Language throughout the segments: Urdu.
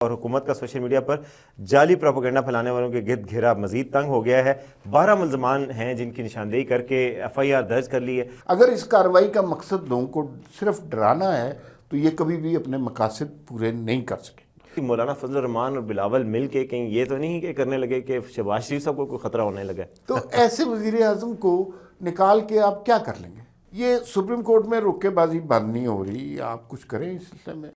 اور حکومت کا سوشل میڈیا پر جعلی پروپیگنڈا پھیلانے والوں کے گرد گھیرا مزید تنگ ہو گیا ہے۔ 12 ملزمان ہیں جن کی نشاندہی کر کے FIR درج کر لی ہے۔ اگر اس کارروائی کا مقصد لوگوں کو صرف ڈرانا ہے تو یہ کبھی بھی اپنے مقاصد پورے نہیں کر سکے۔ مولانا فضل الرحمان اور بلاول مل کے کہیں یہ تو نہیں کہ کرنے لگے کہ شہباز شریف صاحب کو کوئی خطرہ ہونے لگا ہے؟ تو ایسے وزیر اعظم کو نکال کے آپ کیا کر لیں گے؟ یہ سپریم کورٹ میں رکے بازی بند نہیں ہو رہی، آپ کچھ کریں اس سلسلے میں۔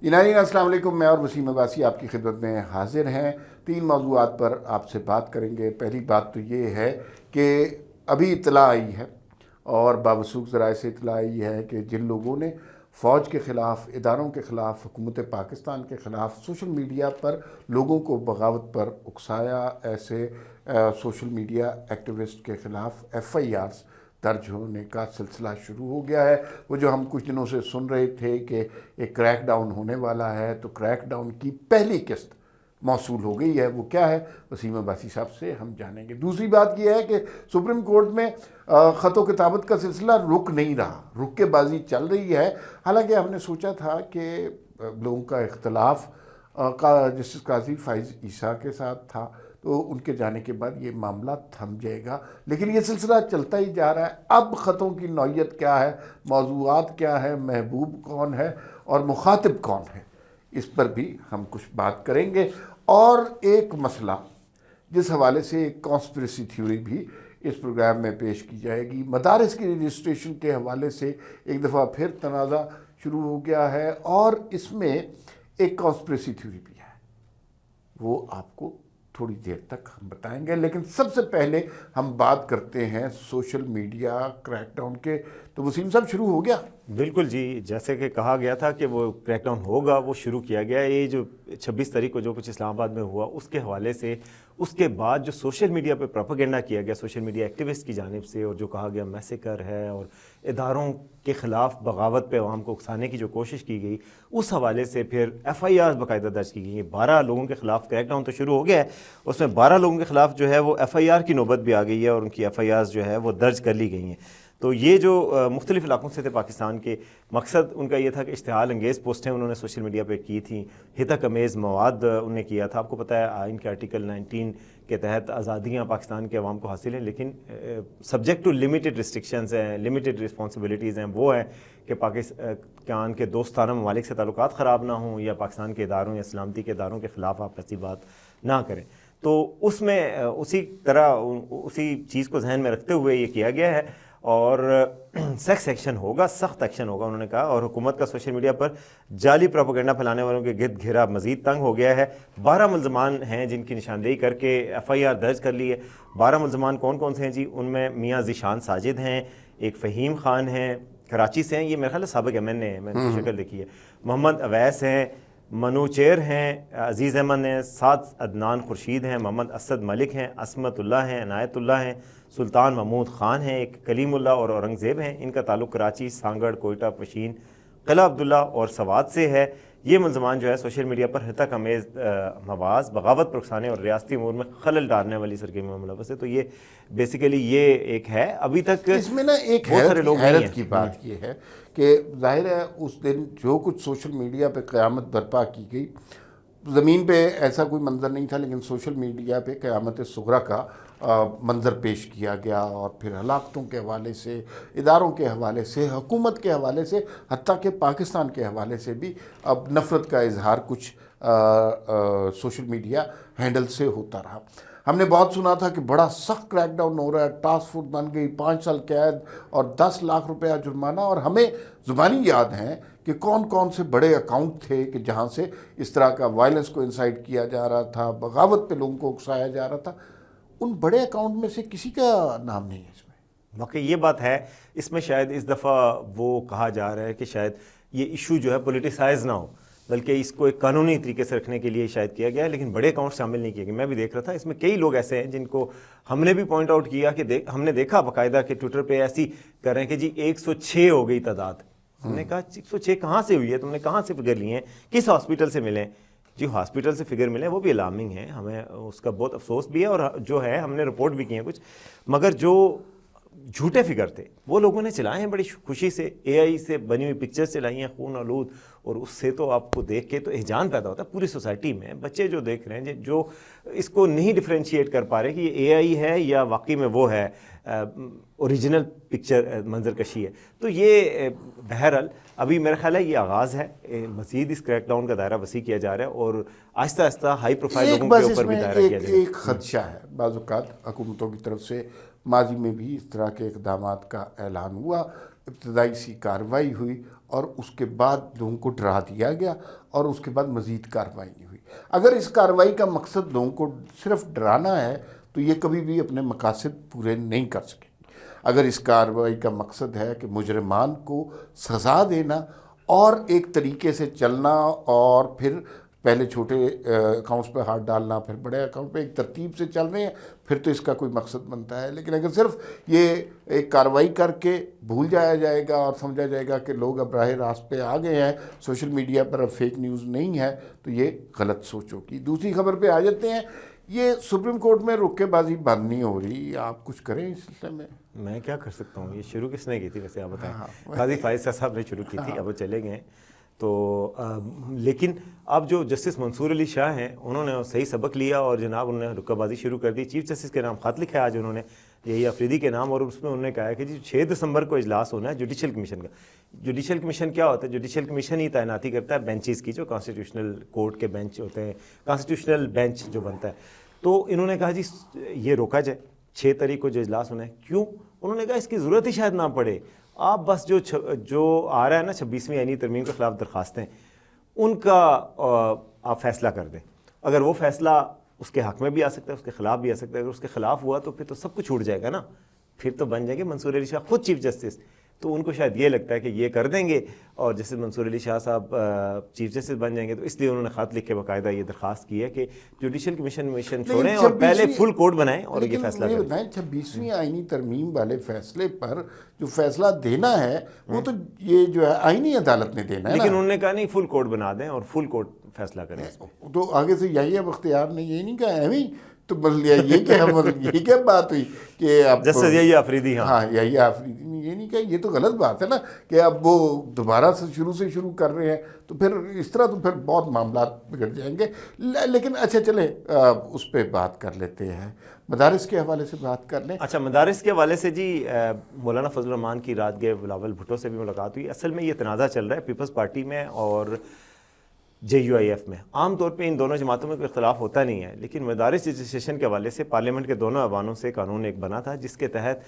ناظرین السلام علیکم، میں اور وسیم عباسی آپ کی خدمت میں حاضر ہیں۔ 3 موضوعات پر آپ سے بات کریں گے۔ پہلی بات تو یہ ہے کہ ابھی اطلاع آئی ہے اور باوثوق ذرائع سے اطلاع آئی ہے کہ جن لوگوں نے فوج کے خلاف، اداروں کے خلاف، حکومت پاکستان کے خلاف سوشل میڈیا پر لوگوں کو بغاوت پر اکسایا، ایسے سوشل میڈیا ایکٹیوسٹ کے خلاف FIRs درج ہونے کا سلسلہ شروع ہو گیا ہے۔ وہ جو ہم کچھ دنوں سے سن رہے تھے کہ ایک کریک ڈاؤن ہونے والا ہے، تو کریک ڈاؤن کی پہلی قسط موصول ہو گئی ہے۔ وہ کیا ہے وسیم عباسی صاحب سے ہم جانیں گے۔ دوسری بات یہ ہے کہ سپریم کورٹ میں خط و کتابت کا سلسلہ رک نہیں رہا، رک کے بازی چل رہی ہے۔ حالانکہ ہم نے سوچا تھا کہ لوگوں کا اختلاف جسٹس قاضی فائز عیسیٰ کے ساتھ تھا، تو ان کے جانے کے بعد یہ معاملہ تھم جائے گا، لیکن یہ سلسلہ چلتا ہی جا رہا ہے۔ اب خطوں کی نوعیت کیا ہے، موضوعات کیا ہے، محبوب کون ہے اور مخاطب کون ہے، اس پر بھی ہم کچھ بات کریں گے۔ اور ایک مسئلہ جس حوالے سے ایک کانسپریسی تھیوری بھی اس پروگرام میں پیش کی جائے گی۔ مدارس کی رجسٹریشن کے حوالے سے ایک دفعہ پھر تنازع شروع ہو گیا ہے اور اس میں ایک کانسپریسی تھیوری بھی ہے، وہ آپ کو تھوڑی دیر تک ہم بتائیں گے۔ لیکن سب سے پہلے ہم بات کرتے ہیں سوشل میڈیا کریک ڈاؤن کے۔ تو وسیم صاحب شروع ہو گیا؟ بالکل جی، جیسے کہ کہا گیا تھا کہ وہ کریک ڈاؤن ہوگا، وہ شروع کیا گیا۔ یہ جو 26 تاریخ کو جو کچھ اسلام آباد میں ہوا اس کے حوالے سے، اس کے بعد جو سوشل میڈیا پہ پروپیگنڈا کیا گیا سوشل میڈیا ایکٹیوسٹ کی جانب سے، اور جو کہا گیا میسیکر ہے اور اداروں کے خلاف بغاوت پہ عوام کو اکسانے کی جو کوشش کی گئی، اس حوالے سے پھر FIRs باقاعدہ درج کی گئی۔ 12 لوگوں کے خلاف کریک ڈاؤن تو شروع ہو گیا ہے، اس میں 12 لوگوں کے خلاف جو ہے وہ FIR کی نوبت بھی آ گئی ہے اور ان کی FIRs جو ہے وہ درج کر لی گئی ہیں۔ تو یہ جو مختلف علاقوں سے تھے پاکستان کے، مقصد ان کا یہ تھا کہ اشتعال انگیز پوسٹیں انہوں نے سوشل میڈیا پہ کی تھیں، ہتک امیز مواد انہوں نے کیا تھا۔ آپ کو پتہ ہے آئین کے آرٹیکل 19 کے تحت آزادیاں پاکستان کے عوام کو حاصل ہیں، لیکن سبجیکٹ ٹو لمیٹڈ ریسٹرکشنز ہیں، لمیٹڈ رسپانسبلٹیز ہیں۔ وہ ہیں کہ پاکستان کے دوستانہ ممالک سے تعلقات خراب نہ ہوں، یا پاکستان کے اداروں یا سلامتی کے اداروں کے خلاف آپ ایسی بات نہ کریں۔ تو اس میں اسی طرح اسی چیز کو ذہن میں رکھتے ہوئے یہ کیا گیا ہے، اور سخت ایکشن ہوگا، سخت ایکشن ہوگا انہوں نے کہا۔ اور حکومت کا سوشل میڈیا پر جعلی پروپیگنڈا پھیلانے والوں کے گرد گھیرا مزید تنگ ہو گیا ہے۔ 12 ملزمان ہیں جن کی نشاندہی کر کے FIR درج کر لی ہے۔ 12 ملزمان کون کون سے ہیں جی؟ ان میں میاں ذیشان ساجد ہیں، ایک فہیم خان ہیں، کراچی سے ہیں، یہ میرے خیال ہے سابق MN ہیں، میں نے شکل دیکھی ہے۔ محمد اویس ہیں، منوچیر ہیں، عزیز احمد ہیں، 7 عدنان خورشید ہیں، محمد اسد ملک ہیں، عصمت اللہ ہیں، عنایت اللہ ہیں، سلطان محمود خان ہیں، ایک کلیم اللہ اور اورنگزیب ہیں۔ ان کا تعلق کراچی، سانگڑ، کوئٹہ، پشین، قلعہ عبداللہ اور سوات سے ہے۔ یہ ملزمان جو ہے سوشل میڈیا پر ہتک امیز مواز، بغاوت پر اکسانے اور ریاستی امور میں خلل ڈالنے والی سرگرمیوں میں ملوث ہے۔ تو یہ بیسیکلی یہ ایک ہے۔ ابھی تک اس میں نا ایک حیرت کی بات یہ ہے کہ ظاہر ہے اس دن جو کچھ سوشل میڈیا پہ قیامت برپا کی گئی، زمین پہ ایسا کوئی منظر نہیں تھا، لیکن سوشل میڈیا پہ قیامت صغریٰ کا منظر پیش کیا گیا، اور پھر ہلاکتوں کے حوالے سے، اداروں کے حوالے سے، حکومت کے حوالے سے، حتیٰ کہ پاکستان کے حوالے سے بھی اب نفرت کا اظہار کچھ سوشل میڈیا ہینڈل سے ہوتا رہا۔ ہم نے بہت سنا تھا کہ بڑا سخت کریک ڈاؤن ہو رہا ہے، ٹاسک فورس بن گئی، 5 سال قید اور 10 لاکھ روپیہ جرمانہ، اور ہمیں زبانی یاد ہیں کہ کون کون سے بڑے اکاؤنٹ تھے کہ جہاں سے اس طرح کا وائلنس کو انسائٹ کیا جا رہا تھا، بغاوت پہ لوگوں کو اکسایا جا رہا تھا۔ ان بڑے اکاؤنٹ میں سے کسی کا نام نہیں ہے اس میں۔ واقعی یہ بات ہے۔ اس میں شاید اس دفعہ وہ کہا جا رہا ہے کہ شاید یہ ایشو جو ہے پولیٹیسائز نہ ہو، بلکہ اس کو ایک قانونی طریقے سے رکھنے کے لیے شاید کیا گیا ہے، لیکن بڑے اکاؤنٹ شامل نہیں کیے گئے۔ میں بھی دیکھ رہا تھا، اس میں کئی لوگ ایسے ہیں جن کو ہم نے بھی پوائنٹ آؤٹ کیا کہ ہم نے دیکھا باقاعدہ کہ ٹویٹر پہ ایسی کر رہے ہیں کہ جی 106 ہو گئی تعداد۔ ہم نے کہا 106 کہاں سے ہوئی ہے، تم نے کہاں سے فگر لی ہیں، کس ہاسپٹل سے ملیں؟ جی ہاسپٹل سے فگر ملے وہ بھی الارمنگ ہیں, ہمیں اس کا بہت افسوس بھی ہے, اور جو ہے ہم نے رپورٹ بھی کی ہیں کچھ, مگر جو جھوٹے فگر تھے وہ لوگوں نے چلائے ہیں بڑی خوشی سے, اے آئی سے بنی ہوئی پکچرز چلائی ہیں خون آلود, اور اس سے تو آپ کو دیکھ کے تو احجان پیدا ہوتا ہے پوری سوسائٹی میں. بچے جو دیکھ رہے ہیں جو اس کو نہیں ڈفرینشیٹ کر پا رہے کہ یہ اے آئی ہے یا واقعی میں وہ ہے اوریجنل پکچر منظر کشی ہے. تو یہ بہرحال ابھی میرا خیال ہے یہ آغاز ہے, مزید اس کریک ڈاؤن کا دائرہ وسیع کیا جا رہا ہے, اور آہستہ آہستہ ہائی پروفائل لوگوں کے اوپر بھی دائرہ کیا جائے گا. ایک خدشہ ہے بعض اوقات حکومتوں کی طرف سے, ماضی میں بھی اس طرح کے اقدامات کا اعلان ہوا, ابتدائی سی کارروائی ہوئی اور اس کے بعد لوگوں کو ڈرا دیا گیا اور اس کے بعد مزید کارروائی نہیں ہوئی. اگر اس کارروائی کا مقصد لوگوں کو صرف ڈرانا ہے تو یہ کبھی بھی اپنے مقاصد پورے نہیں کر سکے. اگر اس کارروائی کا مقصد ہے کہ مجرمان کو سزا دینا اور ایک طریقے سے چلنا اور پھر پہلے چھوٹے اکاؤنٹس پہ ہاتھ ڈالنا پھر بڑے اکاؤنٹ پہ ایک ترتیب سے چل رہے ہیں, پھر تو اس کا کوئی مقصد بنتا ہے. لیکن اگر صرف یہ ایک کارروائی کر کے بھول جایا جائے گا اور سمجھا جائے گا کہ لوگ اب راہ راست پہ آ گئے ہیں, سوشل میڈیا پر اب فیک نیوز نہیں ہے, تو یہ غلط سوچ ہوگی. دوسری خبر پہ آ جاتے ہیں. یہ سپریم کورٹ میں رکے بازی بند نہیں ہو رہی, آپ کچھ کریں اس سلسلے میں؟ میں کیا کر سکتا ہوں, یہ شروع کس نے کی تھی ویسے آپ بتائیں. قاضی فائز صاحب نے شروع کی تھی, اب وہ چلے گئے ہیں تو لیکن اب جو جسٹس منصور علی شاہ ہیں انہوں نے صحیح سبق لیا اور جناب انہوں نے رکہ بازی شروع کر دی. چیف جسٹس کے نام خط لکھا ہے آج انہوں نے, یہی آفریدی کے نام, اور اس میں انہوں نے کہا ہے کہ جی 6 دسمبر کو اجلاس ہونا ہے جوڈیشل کمیشن کا. جوڈیشل کمیشن کیا ہوتا ہے؟ جوڈیشل کمیشن ہی تعیناتی کرتا ہے بینچز کی, جو کانسٹیٹیوشنل کورٹ کے بینچ ہوتے ہیں, کانسٹیٹیوشنل بینچ جو بنتا ہے. تو انہوں نے کہا جی یہ روکا جائے 6 تاریخ کو جو اجلاس ہونا ہے. کیوں؟ انہوں نے کہا اس کی ضرورت ہی شاید نہ پڑے, آپ بس جو آ رہا ہے نا 26ویں آئینی ترمیم کے خلاف درخواستیں, ان کا آپ فیصلہ کر دیں. اگر وہ فیصلہ اس کے حق میں بھی آ سکتا ہے, اس کے خلاف بھی آ سکتا ہے. اگر اس کے خلاف ہوا تو پھر تو سب کچھ چھوٹ جائے گا نا, پھر تو بن جائیں گے منصور علی شاہ خود چیف جسٹس. تو ان کو شاید یہ لگتا ہے کہ یہ کر دیں گے اور جسٹس منصور علی شاہ صاحب چیف جسٹس بن جائیں گے, تو اس لیے انہوں نے خط لکھ کے باقاعدہ یہ درخواست کی ہے کہ جوڈیشل کمیشن چھوڑیں اور پہلے فل کورٹ بنائیں اور یہ فیصلہ کریں. 26ویں آئینی ترمیم والے فیصلے پر جو فیصلہ دینا ہے وہ تو یہ جو ہے آئینی عدالت نے دینا ہے, لیکن انہوں نے کہا نہیں فل کورٹ بنا دیں اور فل کورٹ فیصلہ کریں. تو آگے سے یحییٰ بختیار نے یہ نہیں کہا ایویں, تو یہ کیا بات ہوئی کہ اب جسٹس یحییٰ آفریدی, ہاں یحییٰ آفریدی نے یہ نہیں کہا. یہ تو غلط بات ہے نا کہ اب وہ دوبارہ سے شروع کر رہے ہیں, تو پھر اس طرح تو پھر بہت معاملات بگڑ جائیں گے. لیکن اچھا چلیں اس پہ بات کر لیتے ہیں, مدارس کے حوالے سے بات کر لیں. اچھا مدارس کے حوالے سے جی مولانا فضل الرحمان کی رات گئے بلاول بھٹو سے بھی ملاقات ہوئی. اصل میں یہ تنازع چل رہا ہے پیپلز پارٹی میں اور JUIF میں. عام طور پہ ان دونوں جماعتوں میں کوئی اختلاف ہوتا نہیں ہے, لیکن مدارس رجسٹریشن کے حوالے سے پارلیمنٹ کے دونوں ایوانوں سے قانون ایک بنا تھا جس کے تحت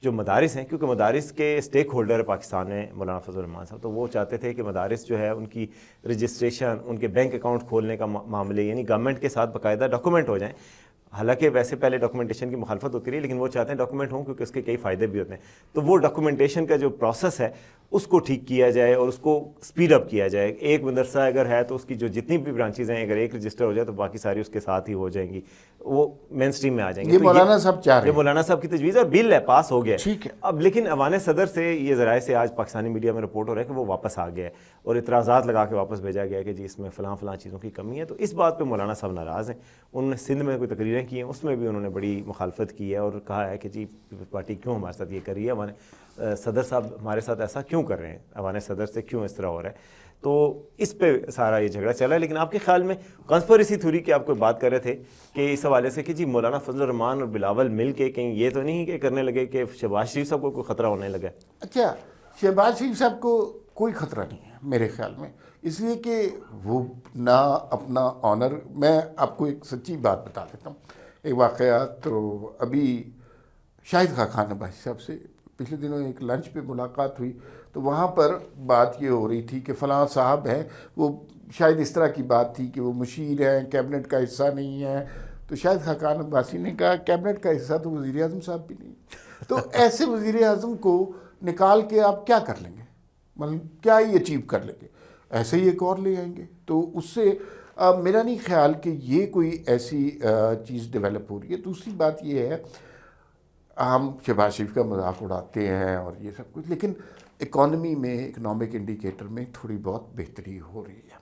جو مدارس ہیں, کیونکہ مدارس کے اسٹیک ہولڈر پاکستان میں مولانا فضل الرحمان صاحب, تو وہ چاہتے تھے کہ مدارس جو ہے ان کی رجسٹریشن, ان کے بینک اکاؤنٹ کھولنے کا معاملے یعنی گورنمنٹ کے ساتھ باقاعدہ ڈاکومنٹ ہو جائیں. حالانکہ ویسے پہلے ڈاکومنٹیشن کی مخالفت ہوتی رہی, لیکن وہ چاہتے ہیں ڈاکومنٹ ہوں کیونکہ اس کے کئی فائدے بھی ہوتے ہیں. تو وہ ڈاکومنٹیشن کا جو پروسیس ہے اس کو ٹھیک کیا جائے اور اس کو سپیڈ اپ کیا جائے. ایک مدرسہ اگر ہے تو اس کی جو جتنی بھی برانچز ہیں, اگر ایک رجسٹر ہو جائے تو باقی ساری اس کے ساتھ ہی ہو جائیں گی, وہ مین اسٹریم میں آ جائیں گے. یہ مولانا صاحب چاہ رہے ہیں, یہ مولانا صاحب کی تجویز ہے, بل ہے, پاس ہو گیا ٹھیک ہے. اب لیکن ایوان صدر سے یہ ذرائع سے آج پاکستانی میڈیا میں رپورٹ ہو رہا ہے کہ وہ واپس آ گیا ہے اور اعتراضات لگا کے واپس بھیجا گیا ہے کہ جی اس میں فلاں چیزوں کی کمی ہے. تو اس بات پہ مولانا صاحب ناراض ہیں. انہوں نے سندھ میں کوئی تقریریں کی ہیں, اس میں بھی انہوں نے بڑی مخالفت کی ہے اور کہا ہے کہ جی پیپلز پارٹی کیوں ہمارے ساتھ یہ کر رہی ہے, ہمارے صدر صاحب ہمارے ساتھ ایسا کیوں کر رہے ہیں, ایوان صدر سے کیوں اس طرح ہو رہا ہے. تو اس پہ سارا یہ جھگڑا چل رہا ہے. لیکن آپ کے خیال میں کانسپریسی تھیوری کی آپ کوئی بات کر رہے تھے کہ اس حوالے سے کہ جی مولانا فضل الرحمان اور بلاول مل کے کہیں یہ تو نہیں کہ کرنے لگے کہ شہباز شریف صاحب کو کوئی خطرہ ہونے لگا؟ اچھا, شہباز شریف صاحب کو کوئی خطرہ نہیں ہے میرے خیال میں, اس لیے کہ وہ نہ اپنا آنر. میں آپ کو ایک سچی بات بتا دیتا ہوں, ایک واقعہ. تو ابھی شاہد خاقان عباسی صاحب سے پچھلے دنوں ایک لنچ پہ ملاقات ہوئی, تو وہاں پر بات یہ ہو رہی تھی کہ فلاں صاحب ہیں, وہ شاید اس طرح کی بات تھی کہ وہ مشیر ہیں, کیبنٹ کا حصہ نہیں ہے. تو شاہد خاقان عباسی نے کہا کیبنٹ کا حصہ تو وزیر اعظم صاحب بھی نہیں. تو ایسے وزیر اعظم کو نکال کے آپ کیا کر لیں گے, مطلب کیا ہی اچیو کر لیں گے؟ ایسے ہی ایک اور لے آئیں گے. تو اس سے میرا نہیں خیال کہ یہ کوئی ایسی چیز ڈیولپ ہو رہی ہے. دوسری بات یہ ہے, ہم شہباز شریف کا مذاق اڑاتے ہیں اور یہ سب کچھ, لیکن اکانومی میں, اکنامک انڈیکیٹر میں تھوڑی بہت بہتری ہو رہی ہے.